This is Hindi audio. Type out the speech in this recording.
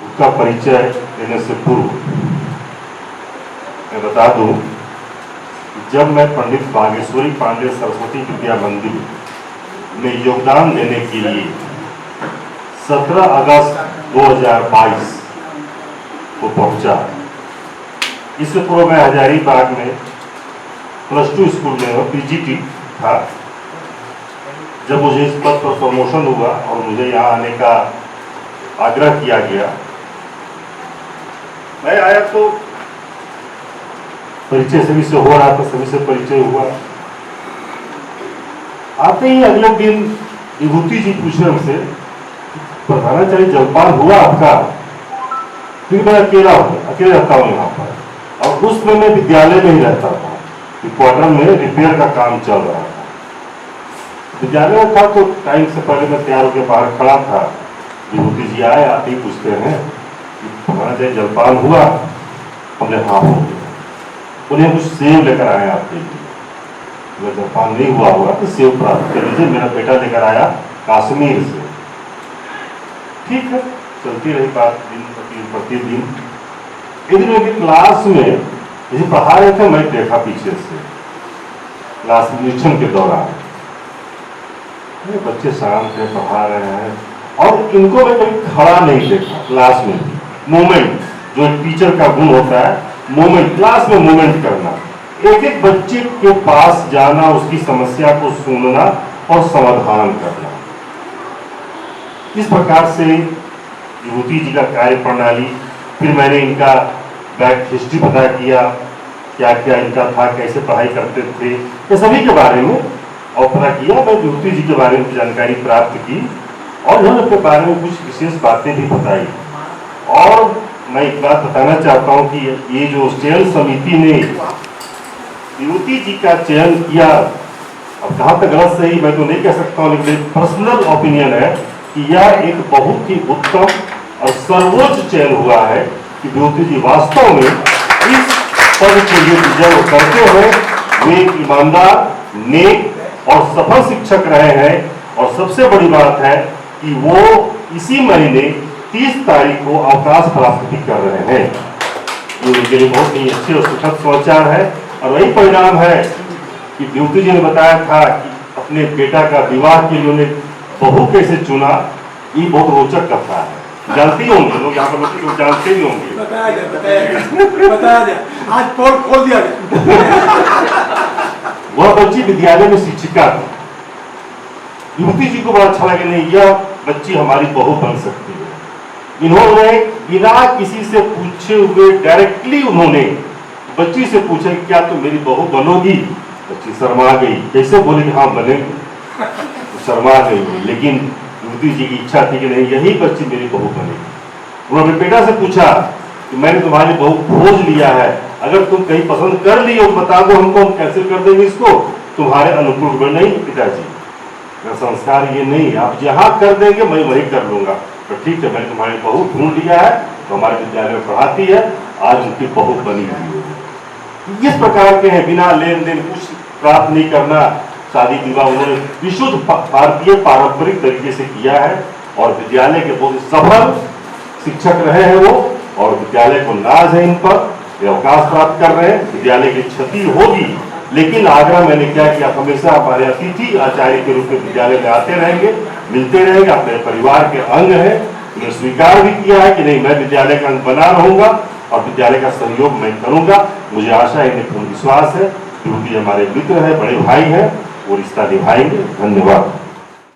उसका परिचय देने से पूर्व मैं बता दूं, जब मैं पंडित बागेश्वरी पांडे सरस्वती विद्या मंदिर में योगदान देने के लिए 17 अगस्त 2022 को पहुंचा, इससे पूर्व मैं हजारीबाग में +2 स्कूल में पीजीटी था। जब मुझे इस पद पर प्रमोशन हुआ और मुझे यहाँ आने का आग्रह किया गया, मैं आया तो परिचय सभी से हो रहा था, सभी से परिचय हुआ। आते ही अगले दिन विभूति जी पूछे हमसे, प्रधानाचार्य जलपान हुआ आपका? फिर मैं अकेले रहता हूँ यहाँ पर, और उस समय मैं विद्यालय में ही रहता था, क्वार्टर में रिपेयर का काम चल रहा था। विद्यालय में था तो टाइम से पहले मैं तैयार होकर बाहर खड़ा था। विभूति जी आए, आते ही पूछते हैं कि प्रधानाचार्य जलपान हुआ? हमने हाँ हो गया। उन्हें कुछ सेव लेकर आए आपके लिए। अगर जलपान नहीं हुआ होगा तो सेव प्राप्त कर लीजिए, मेरा बेटा लेकर आया कश्मीर से। ठीक है, चलती रही बात दिन प्रतिदिन। एक दिन उनकी क्लास में जैसे पढ़ा रहे थे, मैं देखा पीछे से क्लास निरीक्षण के दौरान बच्चे शांत थे, पढ़ा रहे हैं, और इनको मैं कभी खड़ा नहीं देखा क्लास में। मूवमेंट, जो टीचर का गुण होता है, मूवमेंट, क्लास में मूवमेंट करना, एक एक बच्चे के पास जाना, उसकी समस्या को सुनना और समाधान करना। इस प्रकार से विभूति जी का कार्य प्रणाली, फिर मैंने इनका बैक हिस्ट्री पता किया, क्या क्या इनका था, कैसे पढ़ाई करते थे, ये सभी के बारे में और पता किया। मैं विभूति जी के बारे में जानकारी प्राप्त की और उन्होंने अपने बारे में कुछ विशेष बातें भी बताई। और मैं एक बात बताना चाहता हूँ कि ये जो चयन समिति ने विभूति जी का चयन किया, अब कहाँ तक गलत सही मैं तो नहीं कह सकता हूँ, लेकिन पर्सनल ओपिनियन है कि यह एक बहुत ही उत्तम और सर्वोच्च चयन हुआ है कि विभूति जी वास्तव में इस पद के लिए डिजर्व करते हुए वे एक ईमानदार, नेक और सफल शिक्षक रहे हैं। और सबसे बड़ी बात है कि वो इसी महीने 30 तारीख को अवकाश प्राप्त भी कर रहे हैं। ये उनके लिए बहुत ही अच्छे और सुखद समाचार है। और वही परिणाम है कि विभूति जी ने बताया था कि अपने बेटा का विवाह के लिए उन्हें बहू कैसे चुना, ये बहुत रोचक कथा है। जानते ही होंगे लोग, यहाँ पर लोग जानते ही होंगे। बताया जाए, आज पोल खोल दिया गया। वह बच्ची विद्यालय में शिक्षिका थी। विभूति जी को बड़ा अच्छा लगे, नहीं यह बच्ची हमारी बहू बन सकती है। इन्होंने बिना किसी से पूछे हुए डायरेक्टली उन्होंने बच्ची से पूछा कि क्या तुम मेरी बहू बनोगी? बच्ची शर्मा गई, कैसे बोले कि हाँ बनेगी, तो शर्मा गई। लेकिन विभूति जी की इच्छा थी कि नहीं यही बच्ची मेरी बहू बनेगी। उन्होंने बेटा से पूछा कि मैंने तुम्हारी बहू खोज लिया है, अगर तुम कहीं पसंद कर ली हो बता दो हमको, हम कैंसिल कर देंगे इसको, तुम्हारे अनुकूल। नहीं पिताजी, संस्कार ये नहीं, आप जहाँ कर देंगे मैं वही कर लूंगा। तो ठीक है, मैंने तुम्हारी बहू ढूंढ लिया है, तो हमारे विद्यालय में पढ़ाती है, आज उनकी बहू बनी हुई है। इस प्रकार के हैं, बिना लेन देन कुछ प्राप्त नहीं करना, शादी विवाह उन्होंने विशुद्ध भारतीय पारंपरिक तरीके से किया है। और विद्यालय के बहुत सफल शिक्षक रहे हैं वो, और विद्यालय को नाज है इन पर, वे अवकाश प्राप्त कर रहे हैं। विद्यालय की क्षति होगी, लेकिन आग्रह मैंने क्या कि आप हमेशा हमारे अतिथि आचार्य के रूप में विद्यालय में आते रहेंगे, मिलते रहेंगे, अपने परिवार के अंग हैं। उन्हें स्वीकार भी किया है कि नहीं मैं विद्यालय का अंग बना रहूंगा और विद्यालय का सहयोग मैं करूंगा। मुझे आशा है, पूर्ण विश्वास है, क्योंकि हमारे मित्र है, बड़े भाई हैं, वो रिश्ता निभाएंगे। धन्यवाद।